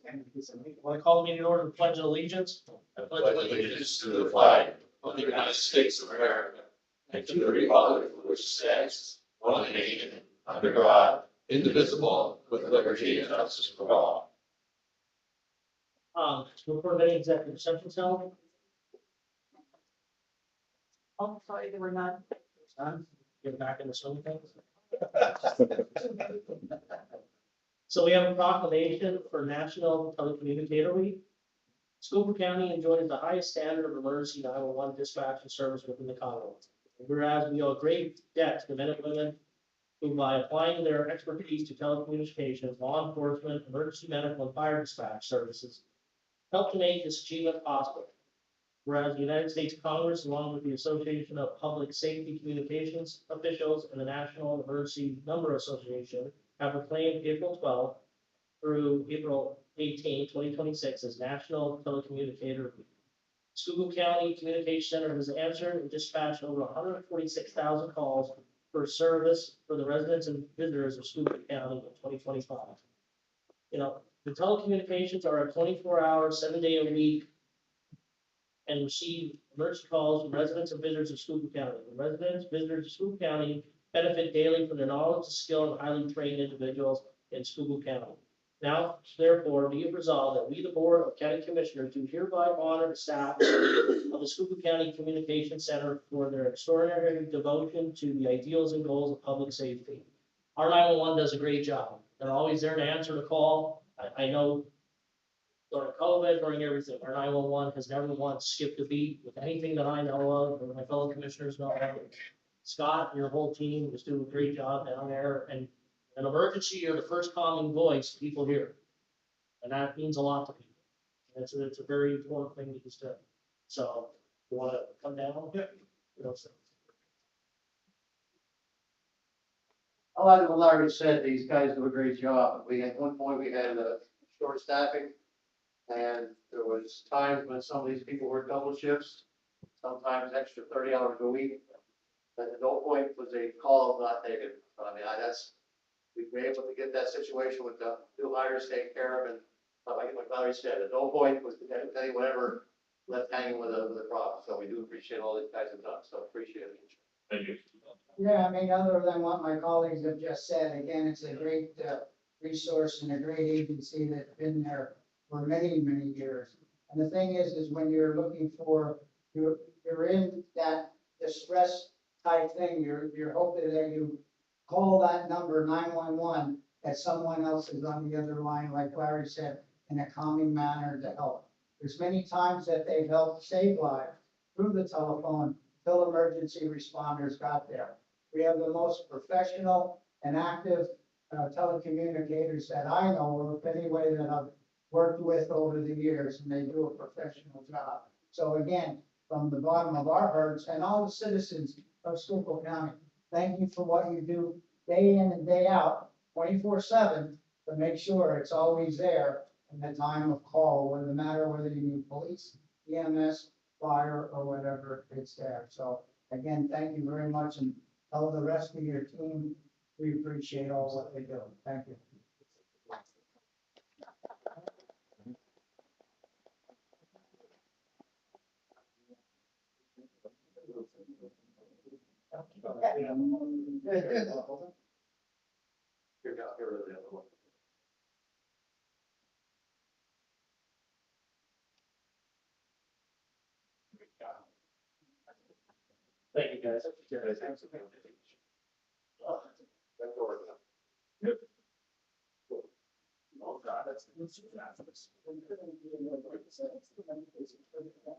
Want to call the meeting order to pledge of allegiance? I Pledge allegiance to the flag of the United States of America and to the republic for which stands one nation under God, indivisible, with liberty and justice for all. Report of any executive sessions held? Oh, sorry, there were none. None? Get back in the swing of things. So we have a proclamation for National Telecommunicator Week. Schuylkill County enjoys the highest standard of emergency 911 dispatch and service within the Commonwealth. Whereas we owe great debt to the men and women who, by applying their expertise to telecommunications, law enforcement, emergency medical, and fire dispatch services, helped to make this achievement possible. Whereas the United States Congress, along with the Association of Public Safety Communications Officials and the National Emergency Number Association, have proclaimed April 12th through April 18, 2026 as National Telecommunicator Week. Schuylkill County Communication Center has answered and dispatched over 146,000 calls for service for the residents and visitors of Schuylkill County in 2025. You know, the telecommunications are a 24-hour, 7-day-a-week and receive emergency calls from residents and visitors of Schuylkill County. The residents, visitors of Schuylkill County benefit daily from the knowledge, skill, and highly trained individuals in Schuylkill County. Now, therefore, be it resolved that we, the Board of County Commissioners, do hereby honor the staff of the Schuylkill County Communication Center for their extraordinary devotion to the ideals and goals of public safety. Our 911 does a great job. They're always there to answer the call. I know during COVID, during everything, our 911 has never once skipped a beat with anything that I know of, or my fellow commissioners know of. Scott and your whole team is doing a great job down there, and an emergency, you're the first calming voice people hear. And that means a lot to people. It's a very important thing to do. So, you want to come down? Yeah. A lot of what Larry said, these guys do a great job. At one point, we had short staffing. And there was times when some of these people worked double shifts, sometimes extra 30 hours a week. But at no point was a call not taken. So, I mean, we were able to get that situation with the new hires taken care of. And like Larry said, at no point was anyone ever left hanging with a problem. So we do appreciate all these guys have done. So appreciate it. Thank you. Yeah, I mean, other than what my colleagues have just said, again, it's a great resource and a great agency that's been there for many, many years. And the thing is when you're looking for, you're in that distress type thing, you're hoping that you call that number 911, that someone else is on the other line, like Larry said, in a calming manner to help. There's many times that they've helped save lives through the telephone till emergency responders got there. We have the most professional and active telecommunicators that I know of, anyway, that I've worked with over the years, and they do a professional job. So again, from the bottom of our hearts and all the citizens of Schuylkill County, thank you for what you do day in and day out, 24/7, to make sure it's always there in the time of call, no matter whether you need police, EMS, fire, or whatever, it's there. So again, thank you very much, and tell the rest of your team we appreciate all what they do. Thank you. Thank you, guys.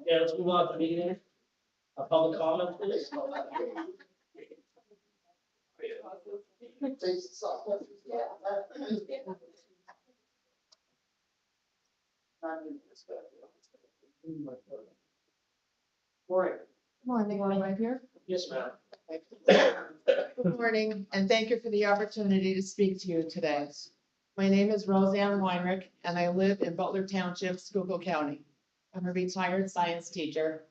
Yeah, let's move on to the meeting. A public comment, please. Morning, right here. Yes, ma'am. Good morning, and thank you for the opportunity to speak to you today. My name is Roseanne Weinrich, and I live in Butler Township, Schuylkill County. I'm a retired science teacher.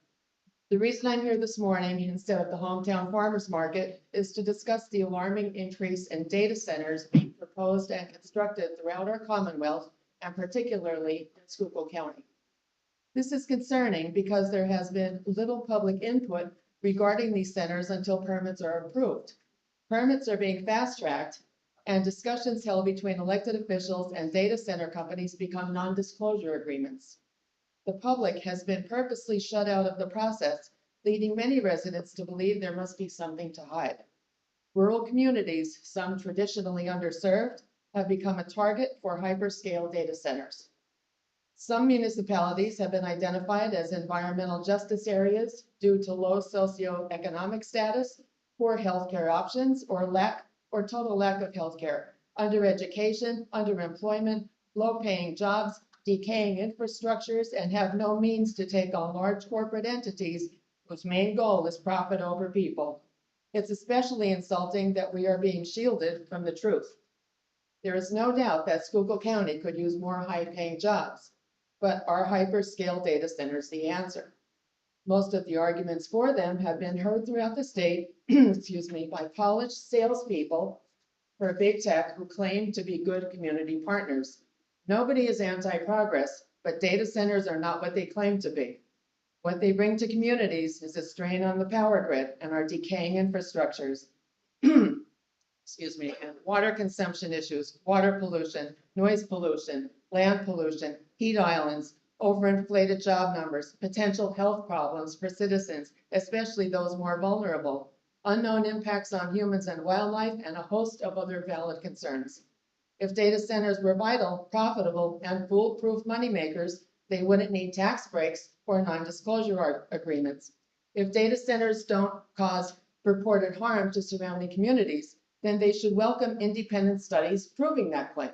The reason I'm here this morning instead of the hometown farmers market is to discuss the alarming increase in data centers being proposed and constructed throughout our Commonwealth and particularly in Schuylkill County. This is concerning because there has been little public input regarding these centers until permits are approved. Permits are being fast-tracked, and discussions held between elected officials and data center companies become non-disclosure agreements. The public has been purposely shut out of the process, leading many residents to believe there must be something to hide. Rural communities, some traditionally underserved, have become a target for hyperscale data centers. Some municipalities have been identified as environmental justice areas due to low socioeconomic status, poor healthcare options, or total lack of healthcare, undereducation, underemployment, low-paying jobs, decaying infrastructures, and have no means to take on large corporate entities whose main goal is profit over people. It's especially insulting that we are being shielded from the truth. There is no doubt that Schuylkill County could use more high-paying jobs, but are hyperscale data centers the answer? Most of the arguments for them have been heard throughout the state, by polished salespeople for big tech who claim to be good community partners. Nobody is anti-progress, but data centers are not what they claim to be. What they bring to communities is a strain on the power grid and our decaying infrastructures. And water consumption issues, water pollution, noise pollution, land pollution, heat islands, overinflated job numbers, potential health problems for citizens, especially those more vulnerable, unknown impacts on humans and wildlife, and a host of other valid concerns. If data centers were vital, profitable, and foolproof moneymakers, they wouldn't need tax breaks or non-disclosure agreements. If data centers don't cause purported harm to surrounding communities, then they should welcome independent studies proving that claim.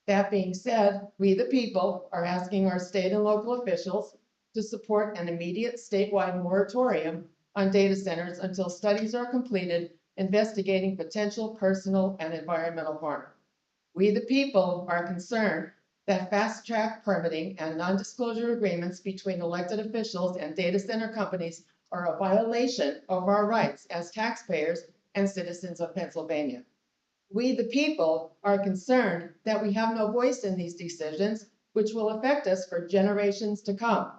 That being said, we the people are asking our state and local officials to support an immediate statewide moratorium on data centers until studies are completed investigating potential personal and environmental harm. We the people are concerned that fast-track permitting and non-disclosure agreements between elected officials and data center companies are a violation of our rights as taxpayers and citizens of Pennsylvania. We, the people, are concerned that we have no voice in these decisions, which will affect us for generations to come.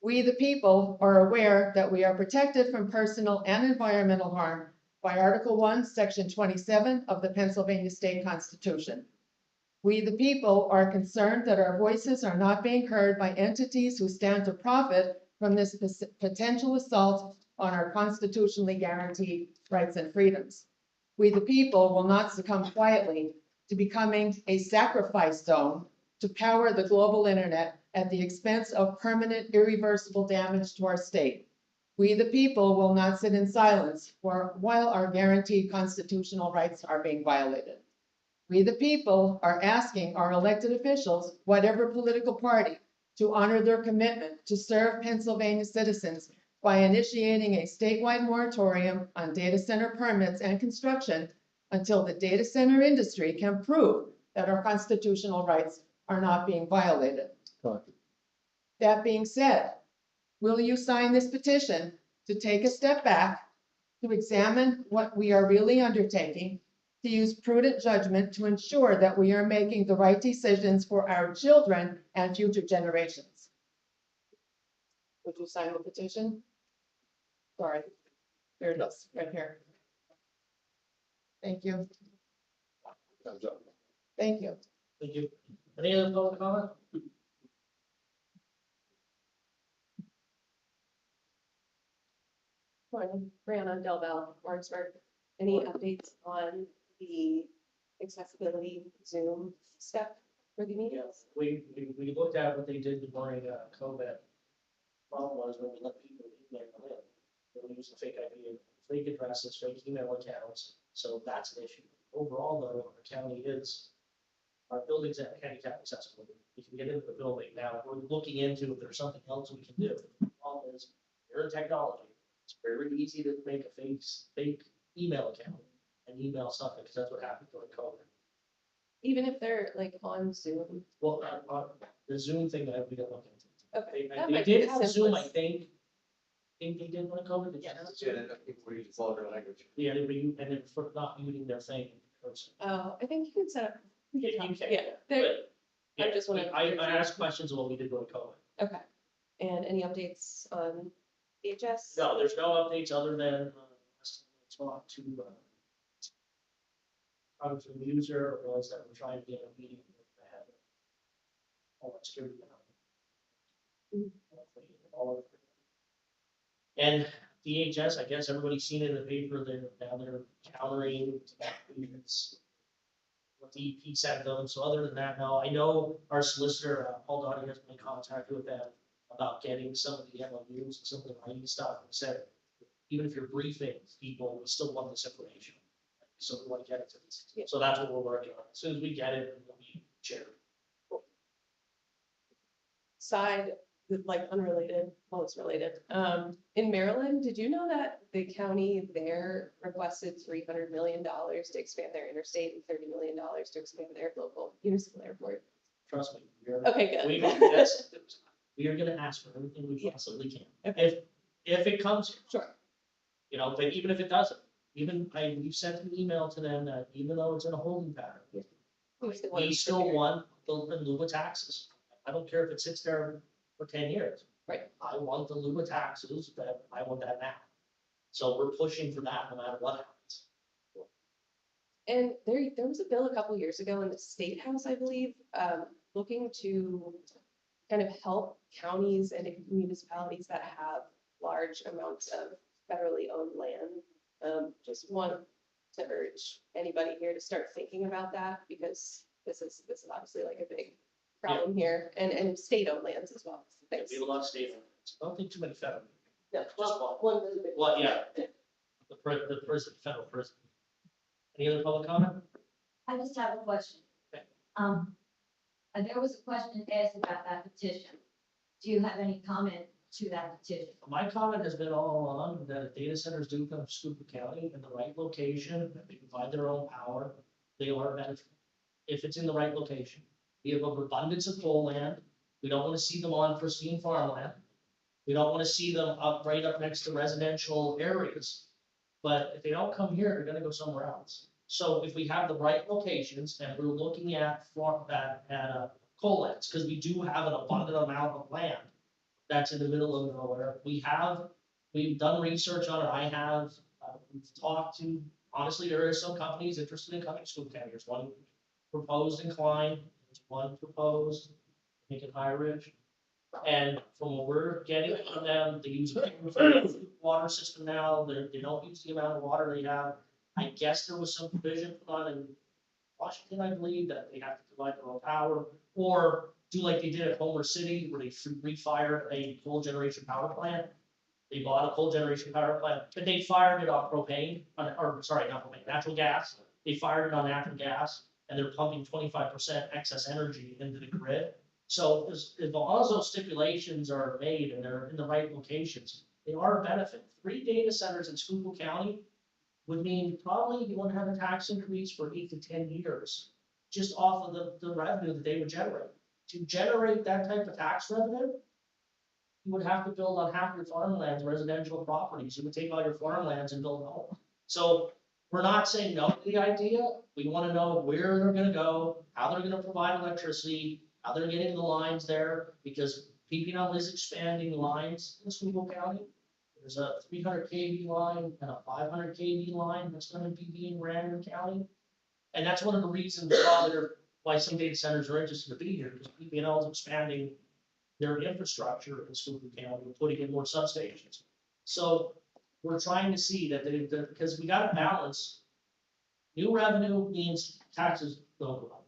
We, the people, are aware that we are protected from personal and environmental harm by Article 1, Section 27 of the Pennsylvania State Constitution. We, the people, are concerned that our voices are not being heard by entities who stand to profit from this potential assault on our constitutionally guaranteed rights and freedoms. We, the people, will not succumb quietly to becoming a sacrifice zone to power the global internet at the expense of permanent, irreversible damage to our state. We, the people, will not sit in silence while our guaranteed constitutional rights are being violated. We, the people, are asking our elected officials, whatever political party, to honor their commitment to serve Pennsylvania citizens by initiating a statewide moratorium on data center permits and construction until the data center industry can prove that our constitutional rights are not being violated. That being said, will you sign this petition to take a step back, to examine what we are really undertaking, to use prudent judgment to ensure that we are making the right decisions for our children and future generations? Would you sign the petition? Sorry, there it is, right here. Thank you. Thank you. Thank you. Any other public comment? Morning, Brianna Del Val, Warrensburg. Any updates on the accessibility Zoom stuff for the meetings? We looked at what they did during COVID. Problem was when we let people email them in, they were using fake ID, fake addresses, fake email accounts, so that's an issue. Overall, though, our county is, our buildings are handicap accessible. We can get into the building. Now, we're looking into if there's something else we can do. The problem is, you're in technology. It's very easy to make a fake email account and email something, because that's what happened during COVID. Even if they're like on Zoom? Well, the Zoom thing that we don't look into. Okay. that They might be did the have Zoom, I simplest. think. They did during COVID. Did you have Zoom? Yeah, they were, and then for not muting their thing in person. Oh, I think you can set up. Yeah, you can. Yeah, there- I just wanted. I asked questions of what we did during COVID. Okay, and any updates on HS? No, there's no updates other than, talk to, I was a user, or was that we're trying to get a meeting with the head of Homeland Security now. All of it. And DHS, I guess everybody's seen it in the paper, they're countering what the EP sent them, so other than that, no, I know our solicitor, Paul Dottie has been in contact with them about getting some of the MOUs and some of the writing stuff, and said, even if you're briefing people, we still want this information. So we want to get it to this, Yeah. so that's what we're working on, as soon as we get it, we'll be shared. Side, like unrelated, well, it's related. In Maryland, did you know that the county there requested $300 million to expand their interstate and $30 million to expand their local municipal airport? Trust me. Okay, We, good. that's, we are gonna ask for everything we Yeah. possibly can, Okay. if it comes, Sure. you know, but even if it doesn't, we've sent an email to them that even though it's in a holding pattern, we still want the LUBA taxes. I don't care if it sits there for 10 years. Right. I want the LUBA taxes, I want that now. So we're pushing for that no matter what happens. And there was a bill a couple years ago in the State House, I believe, looking to kind of help counties and municipalities that have large amounts of federally owned land. Just want to urge anybody here to start thinking about that, because this is obviously like a big problem here, and state-owned lands as well. Thanks. We have a lot of state funds. I don't think too many federal. No, Just well, one. one really big. Well, yeah, the prison, federal prison. Any other public comment? I just have a question. Okay. And there was a question asked about that petition. Do you have any comment to that petition? My comment has been all along that if data centers do come to Schuylkill County in the right location, that they provide their own power, they are beneficial. If it's in the right location, we have an abundance of coal land. We don't want to see them on pristine farmland. We don't want to see them right up next to residential areas. But if they don't come here, they're gonna go somewhere else. So if we have the right locations and we're looking at coal lands, because we do have an abundant amount of land that's in the middle of nowhere. We've done research on it. We've talked to, honestly, there are some companies interested in coming to Schuylkill County. There's one proposed in Klein, there's one proposed, I think in High Ridge. And from what we're getting from them, they use a water system now, they don't use the amount of water they have. I guess there was some provision put on in Washington, I believe, that they have to provide their own power, or do like they did at Homer City, where they refired a coal generation power plant. They bought a coal generation power plant, but they fired it on propane, not propane, natural gas. They fired it on natural gas, and they're pumping 25% excess energy into the grid. So as long as those stipulations are made and they're in the right locations, they are a benefit. 3 data centers in Schuylkill County would mean probably you wouldn't have a tax increase for 8 to 10 years, just off of the revenue that they would generate. To generate that type of tax revenue, you would have to build on half your farmlands, residential properties. You would take all your farmlands and build a home. So we're not saying no to the idea. We want to know where they're gonna go, how they're gonna provide electricity, how they're getting the lines there, because PPL is expanding lines in Schuylkill County. There's a 300 kV line and a 500 kV line that's gonna be being ran in the county. And that's one of the reasons why some data centers are interested to be here, because PPL is expanding their infrastructure in Schuylkill County, putting in more substations. So we're trying to see that because we gotta balance. New revenue means taxes don't go up.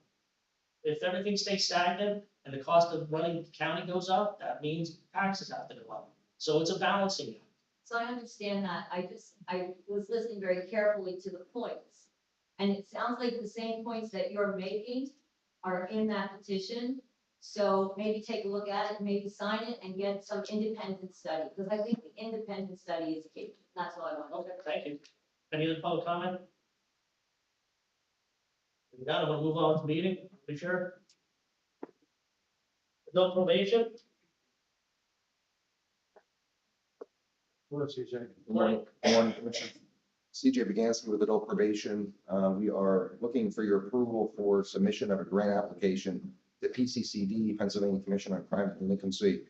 If everything stays stagnant and the cost of running the county goes up, that means taxes have to go up. So it's a balancing act. So I understand that. I was listening very carefully to the points. And it sounds like the same points that you're making are in that petition. So maybe take a look at it, maybe sign it and get some independent study, because I think the independent study is key. That's all I want. Okay, thank you. Any other public comment? If not, I'm gonna move on to the meeting, be sure. Adult probation, What's CJ? Good morning, Commissioner. CJ Begansky with adult probation. We are looking for your approval for submission of a grant application the PCCD, Pennsylvania Commission on Crime and Delinquency,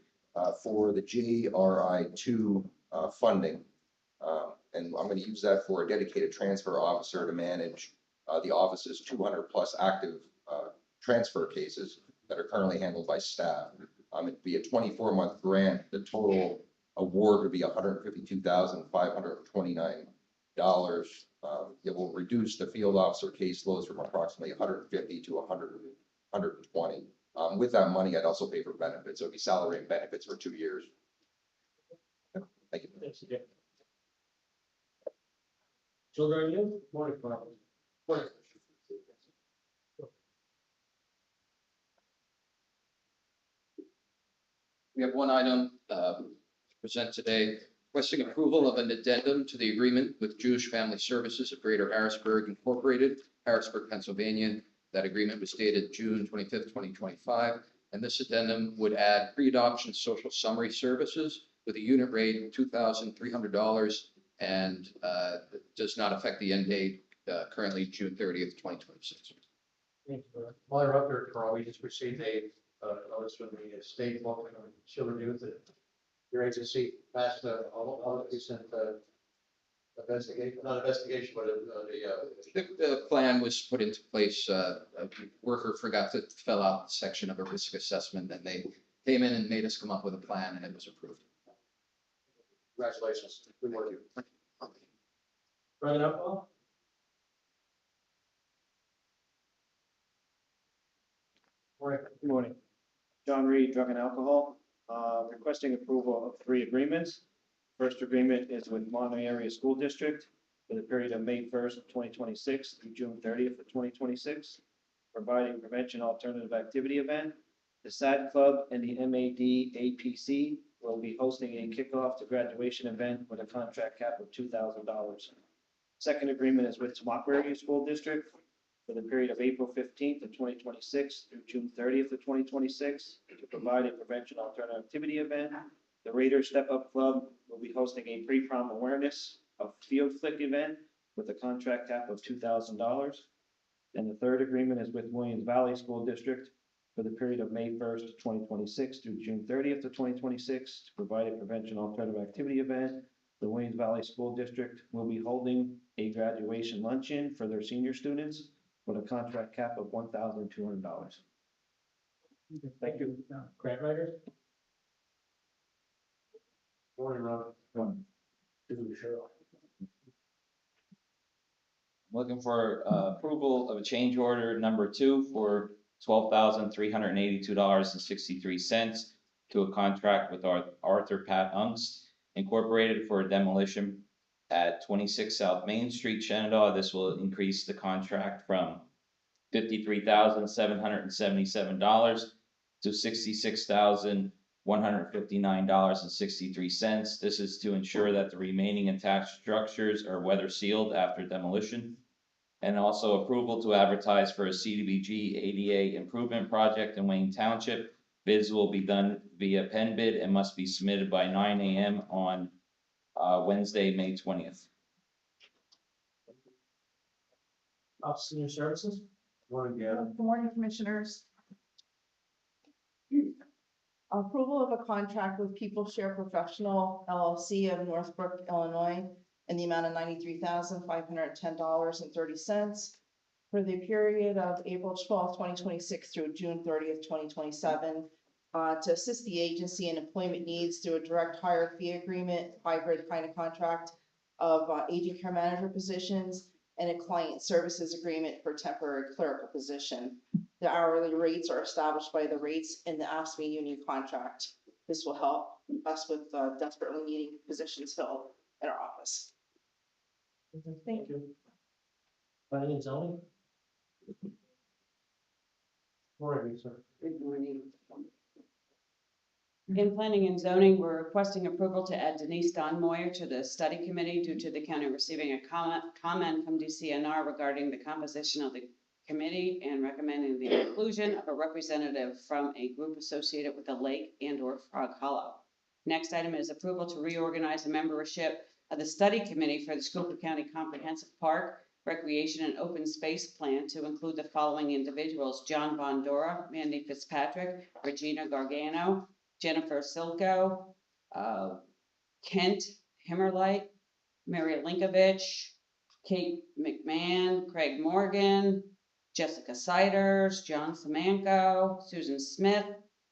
for the JRI2 funding. And I'm going to use that for a dedicated transfer officer to manage the office's 200+ active transfer cases that are currently handled by staff. It'd be a 24-month grant. The total award would be $152,529. It will reduce the field officer caseloads from approximately 150 to 120. With that money, I'd also pay for benefits. So it'd be salary and benefits for 2 years. Thank you. Thanks, CJ. Children and youth, morning, Carl. Morning. We have one item to present today, requesting approval of an addendum to the agreement with Jewish Family Services of Greater Harrisburg Incorporated, Harrisburg, Pennsylvania. That agreement was dated June 25th, 2025, and this addendum would add pre-adoption social summary services with a unit rate of $2,300 and does not affect the end date, currently June 30th, 2026. Thank you, Carl. While you're up there, Carl, we just received a notice from the state law on children and youth that your agency passed all the recent investigation, not investigation, but The plan was put into place. A worker forgot to fill out the section of a risk assessment, and they came in and made us come up with a plan, and it was approved. congratulations. Good work. Drug and alcohol? Good morning. John Reed, Drug and Alcohol, requesting approval of 3 agreements. First agreement is with Monterey Area School District for the period of May 1st, 2026 through June 30th of 2026, providing prevention alternative activity event. The SAD Club and the MAD APC will be hosting a kickoff to graduation event with a contract cap of $2,000. Second agreement is with Monterey Area School District for the period of April 15th of 2026 through June 30th of 2026 to provide a prevention alternative activity event. The Raiders Step Up Club will be hosting a pre-prom awareness of field flick event with a contract cap of $2,000. And the third agreement is with Williams Valley School District for the period of May 1st, 2026 through June 30th of 2026 to provide a prevention alternative activity event. The Williams Valley School District will be holding a graduation luncheon for their senior students with a contract cap of $1,200. Thank you. Grant writers? Morning, Ron. Looking for approval of a change order number 2 for $12,382.63 to a contract with Arthur Pat Ungst Incorporated for demolition at 26 South Main Street, Shenandoah. This will increase the contract from $53,777 to $66,159.63. This is to ensure that the remaining attached structures are weather sealed after demolition. And also approval to advertise for a CDBG ADA improvement project in Wayne Township. Bids will be done via pen bid and must be submitted by 9 a.m. on Wednesday, May 20th. Office of Senior Services? Morning, Gavin. Good morning, Commissioners. Approval of a contract with People Share Professional LLC of Northbrook, Illinois, in the amount of $93,510.30 for the period of April 12th, 2026 through June 30th, 2027, to assist the agency in employment needs through a direct hire fee agreement, hybrid kind of contract of aging care manager positions, and a client services agreement for temporary clerical position. The hourly rates are established by the rates in the AFSCME union contract. This will help us with desperately needing positions filled in our office. Thank you. Planning and zoning? Morning, sir. Good morning. In planning and zoning, we're requesting approval to add Denise Donmoyer to the study committee due to the county receiving a comment from DCNR regarding the composition of the committee and recommending the inclusion of a representative from a group associated with the lake and/or Frog Hollow. Next item is approval to reorganize the membership of the study committee for the Schuylkill County Comprehensive Park, Recreation and Open Space Plan to include the following individuals: John Bondora, Mandy Fitzpatrick, Regina Gargano, Jennifer Silko, Kent Himmerlight, Mary Linkovich, Kate McMahon, Craig Morgan, Jessica Siders, John Semanco, Susan Smith,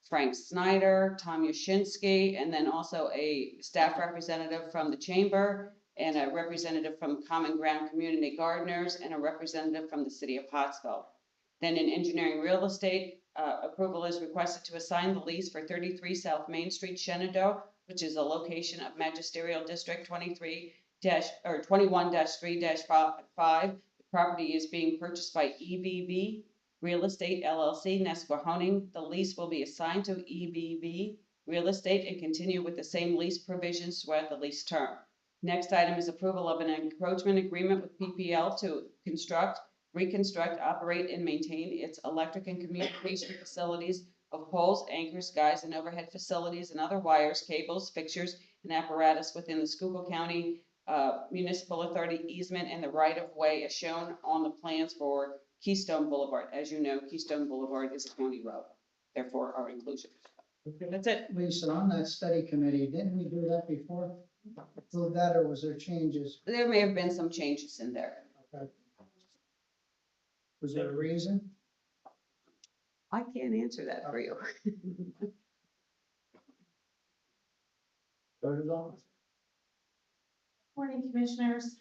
Frank Snyder, Tom Yashinsky, and then also a staff representative from the chamber and a representative from Common Ground Community Gardeners and a representative from the city of Pottsville. Then in engineering real estate, approval is requested to assign the lease for 33 South Main Street, Shenandoah, which is a location of Magisterial District 21-3-5. The property is being purchased by EBB Real Estate LLC, Nesquehoning. The lease will be assigned to EBB Real Estate and continue with the same lease provisions throughout the lease term. Next item is approval of an encroachment agreement with PPL to construct, reconstruct, operate, and maintain its electric and communication facilities of poles, anchors, guys, and overhead facilities and other wires, cables, fixtures, and apparatus within the Schuylkill County Municipal Authority easement and the right-of-way as shown on the plans for Keystone Boulevard. As you know, Keystone Boulevard is a county road, therefore our inclusion. That's it. Lisa, on that study committee, didn't we do that before? Approve that, or was there changes? There may have been some changes in there. Okay. Was there a reason? I can't answer that for you. Treasurer's office. Morning, Commissioners.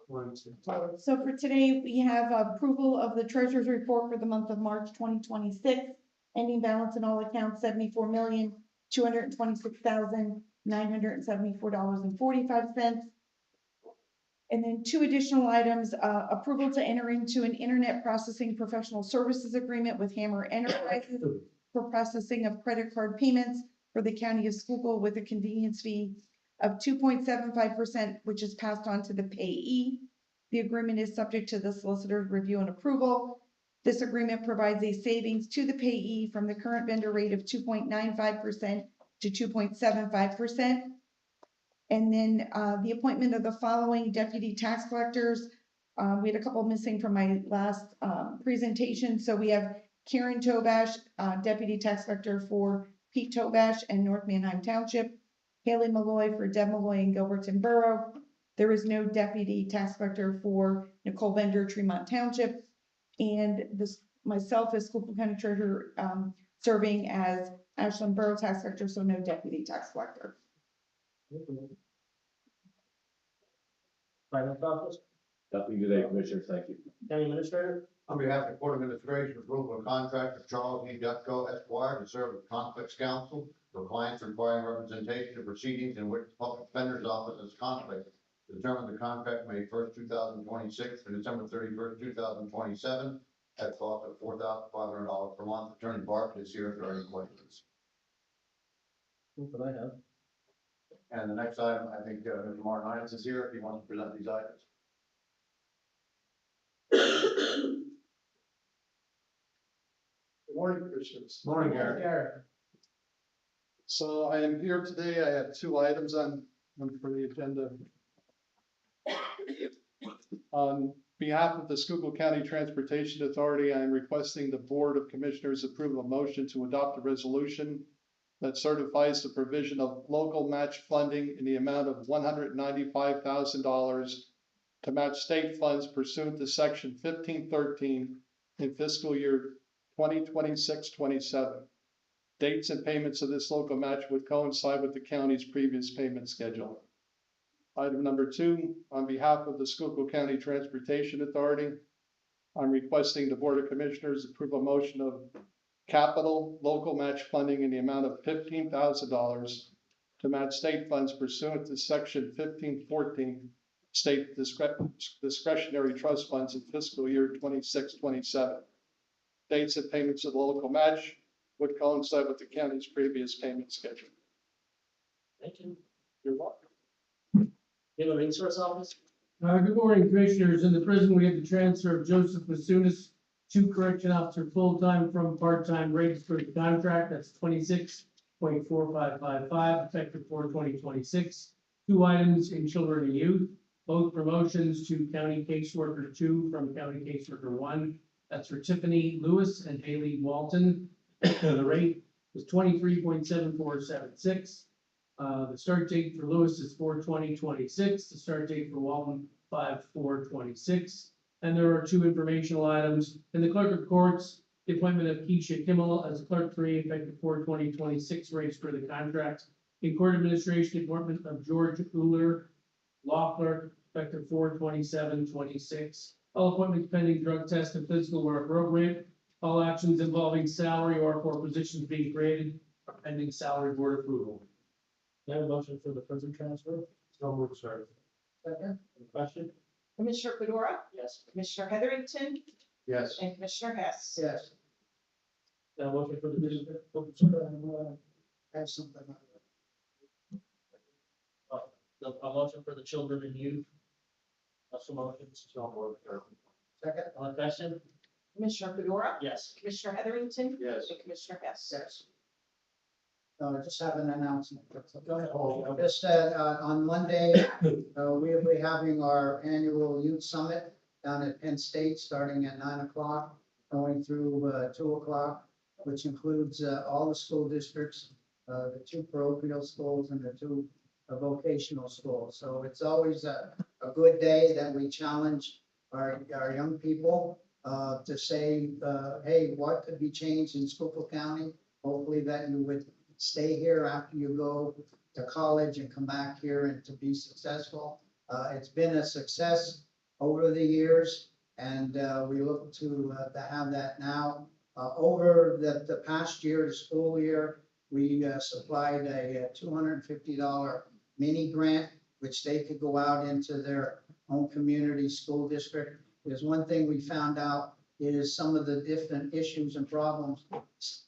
Morning, Sue. So for today, we have approval of the treasurer's report for the month of March 2026. Ending balance in all accounts, $74,226,974.45. And then two additional items, approval to enter into an internet processing professional services agreement with Hammer Enterprises for processing of credit card payments for the county of Schuylkill with a convenience fee of 2.75%, which is passed on to the payee. The agreement is subject to the solicitor's review and approval. This agreement provides a savings to the payee from the current vendor rate of 2.95% to 2.75%. And then the appointment of the following deputy tax collectors. We had a couple missing from my last presentation. So we have Karen Tobash, deputy tax collector for Pete Tobash and North Manheim Township. Haley Malloy for Deb Malloy and Gilberton Borough. There is no deputy tax collector for Nicole Bender, Tremont Township. And this myself as Schuylkill County Treasurer serving as Ashland Borough Tax Collector, so no deputy tax collector. Finance office, Nothing today, Commissioner, thank you. county administrator, On behalf of the Court of Administration, approval of contract of Charles E. Ducko Esquire to serve as conflicts counsel for clients requiring representation of proceedings in which the public defender's office has conflict. To determine the contract May 1st, 2026 to December 31st, 2027 at a cost of $4,500 per month. Attorney Barkley is here if there are any questions. that's what I have. And the next item, I think Mr. Martin Hines is here if he wants to present these items. Good morning, Commissioners. Morning, Gary. So I am here today. I have two items for the agenda. On behalf of the Schuylkill County Transportation Authority, I am requesting the Board of Commissioners approve a motion to adopt a resolution that certifies the provision of local match funding in the amount of $195,000 to match state funds pursuant to Section 1513 in fiscal year 2026-27. Dates and payments of this local match would coincide with the county's previous payment schedule. Item number 2, on behalf of the Schuylkill County Transportation Authority, I'm requesting the Board of Commissioners approve a motion of capital local match funding in the amount of $15,000 to match state funds pursuant to Section 1514 state discretionary trust funds in fiscal year 26-27. Dates and payments of the local match would coincide with the county's previous payment schedule. Thank you. You're welcome. Human Resource Office, Good morning, Commissioners. In the prison, we have the transfer of Joseph Masunis to correction officer full-time from part-time rates for the contract. That's 26.4555 effective for 2026. Two items in children and youth. both promotions to County Caseworker 2 from County Caseworker 1. That's for Tiffany Lewis and Haley Walton. The rate is 23.7476. The start date for Lewis is 4/20/26. The start date for Walton, 5/4/26. And there are two informational items. In the clerk of courts, the appointment of Keisha Kimmel as clerk 3, effective 4/20/26, rates for the contract. In court administration, the appointment of George Uller, law clerk, effective 4/27/26. All appointments pending drug test and physical where appropriate. All actions involving salary or for positions being created are pending salary board approval. Can I have a motion for the prison transfer? So moved, sir. Second? Any question? Commissioner Fedora, Yes. Commissioner Heatherington, Yes. and Commissioner Hess. Yes. Can I have a motion for the prison? Have something. A motion for the children and youth. That's the motions. So moved, sir. Second? On question? Commissioner Fedora, Yes. Commissioner Heatherington, Yes. and Commissioner Hess. Yes. I just have an announcement. Go ahead. Just, on Monday, we'll be having our annual youth summit down at Penn State, starting at 9 o'clock, going through, 2 o'clock, which includes, all the school districts, the 2 parochial schools and the 2 vocational schools. So it's always a good day that we challenge our young people, to say, hey, what could be changed in Schuylkill County? Hopefully that you would stay here after you go to college and come back here and to be successful. It's been a success over the years, and we look to have that now. Over the past year, the school year, we supplied a $250 mini grant, which they could go out into their own community school district. There's one thing we found out is some of the different issues and problems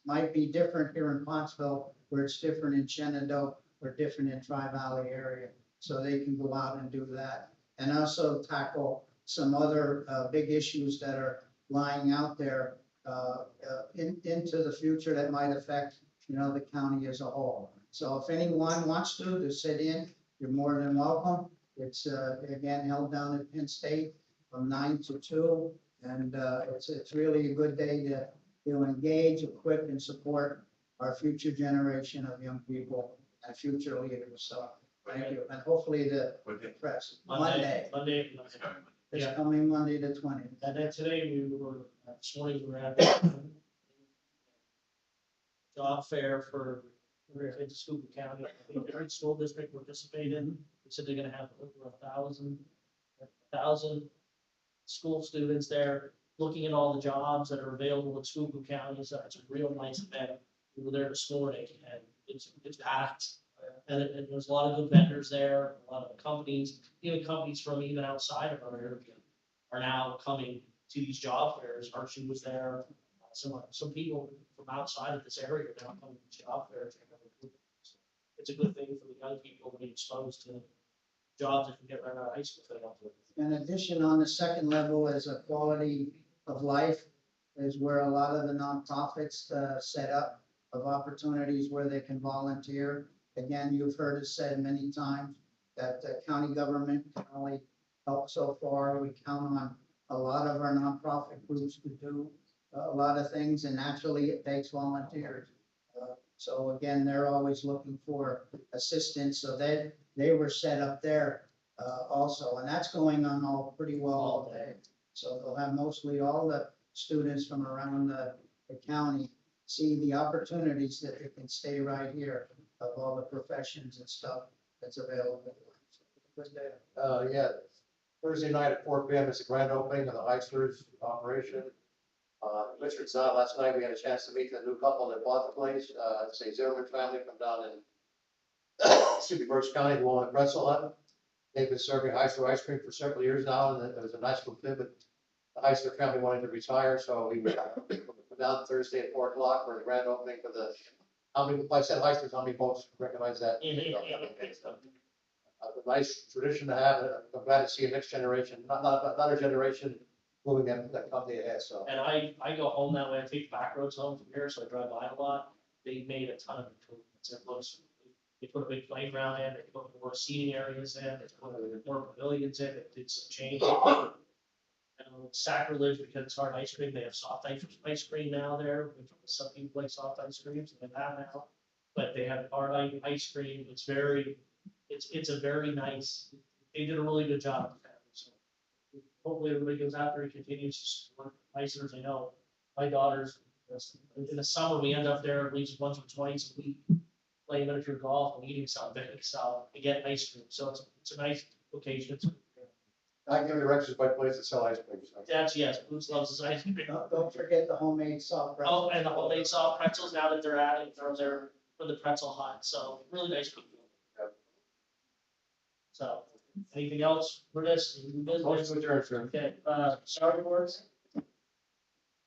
might be different here in Pottsville, where it's different in Shenandoah, or different in Tri-Valley area. So they can go out and do that. And also tackle some other big issues that are lying out there into the future that might affect, the county as a whole. So if anyone wants to sit in, you're more than welcome. It's again held down at Penn State from 9 to 2. And it's really a good day to engage, equip, and support our future generation of young people and future leaders. So thank you. And hopefully the press, Monday, this Yeah. coming Monday the 20th. And then today this morning we were at job fair for, we're in Schuylkill County. I think every school district participated. They said they're gonna have over 1,000 school students there, looking at all the jobs that are available in Schuylkill County. So it's a real nice event. We were there this morning and it's packed. And there's a lot of good vendors there, a lot of companies, even companies from even outside of our area are now coming to these job fairs. Archie was there. Some people from outside of this area are now coming to job fairs. It's a good thing for the young people to be exposed to jobs that can get right out of high school. If they want to. In addition, on the second level is a quality of life, is where a lot of the nonprofits set up of opportunities where they can volunteer. Again, you've heard us say many times that the county government can only help so far. We count on a lot of our nonprofit groups to do a lot of things, and naturally it takes volunteers. So again, they're always looking for assistance, so they were set up there also, and that's going on pretty well all day. So they'll have mostly all the students from around the county see the opportunities that they can stay right here of all the professions and stuff that's available. Yeah, Thursday night at 4 p.m. is the grand opening of the Heisters operation. Richard's on last night. We had a chance to meet the new couple that bought the place. It's a Zimmerman family from down in Berks County, who own a pretzel hut. They've been serving Heister ice cream for several years now, and it was a nice little thing, but the Heister family wanted to retire, so we went down Thursday at 4 o'clock for the grand opening for the, how many, like I said, Heisters, how many folks recognize that? A nice tradition to have. I'm glad to see a next generation, not a generation moving that company ahead, so. And I go home that way. I take back roads home from here, so I drive by a lot. They made a ton of improvements. It looks They put a big playground in, they put more seating areas in, they put more pavilions in, it did some change. Sacrilege because it's hard ice cream, they have soft ice cream now there, which some people like soft ice creams, they have that now. But they have hard ice cream, it's a very nice, they did a really good job with that. So hopefully everybody goes out there and continues to support icers. I know my daughters, in the summer, we end up there at least once or twice a week, playing miniature golf and eating something, so they get ice cream, so it's a nice location. I give it directions by place to sell ice cream. So. That's, yes, Boots loves his ice cream. Don't forget the homemade soft pretzels. Oh, and the homemade soft pretzels now that they're adding for the pretzel hut, so really nice people. Yep. So, anything else for this? New business? Motion to adjourn, sir. Okay, salary boards.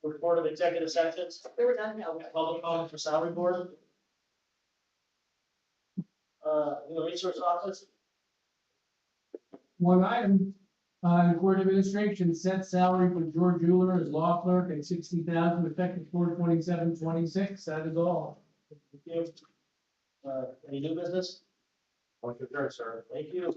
Report of executive sessions. There were none held. Public comment for salary board. Human resource office. One item, the court administration set salary for George Euler as law clerk at $60,000 effective 4/27/26. That is all. Thank you. Any new business? Motion to adjourn, sir. Thank you.